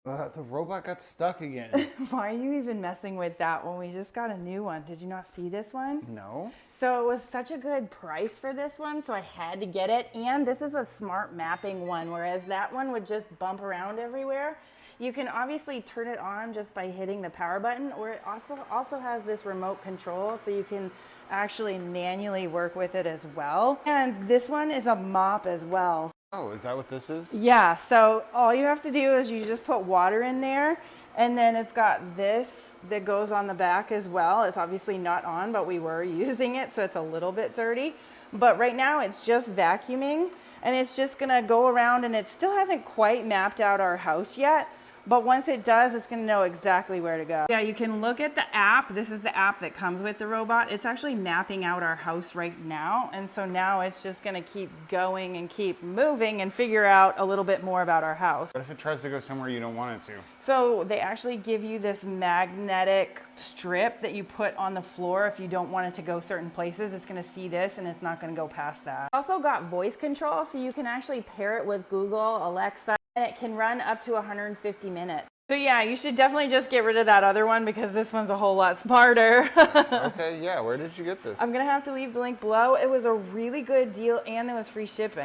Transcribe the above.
The robot got stuck again. Why are you even messing with that when we just got a new one? Did you not see this one? No. So it was such a good price for this one, so I had to get it. And this is a smart mapping one, whereas that one would just bump around everywhere. You can obviously turn it on just by hitting the power button, or it also has this remote control, so you can actually manually work with it as well. And this one is a mop as well. Oh, is that what this is? Yeah, so all you have to do is you just put water in there, and then it's got this that goes on the back as well. It's obviously not on, but we were using it, so it's a little bit dirty. But right now it's just vacuuming, and it's just gonna go around, and it still hasn't quite mapped out our house yet. But once it does, it's gonna know exactly where to go. Yeah, you can look at the app. This is the app that comes with the robot. It's actually mapping out our house right now. And so now it's just gonna keep going and keep moving and figure out a little bit more about our house. What if it tries to go somewhere you don't want it to? So they actually give you this magnetic strip that you put on the floor. If you don't want it to go certain places, it's gonna see this and it's not gonna go past that. Also got voice control, so you can actually pair it with Google, Alexa, and it can run up to 150 minutes. So yeah, you should definitely just get rid of that other one because this one's a whole lot smarter. Okay, yeah, where did you get this? I'm gonna have to leave the link below. It was a really good deal and it was free shipping.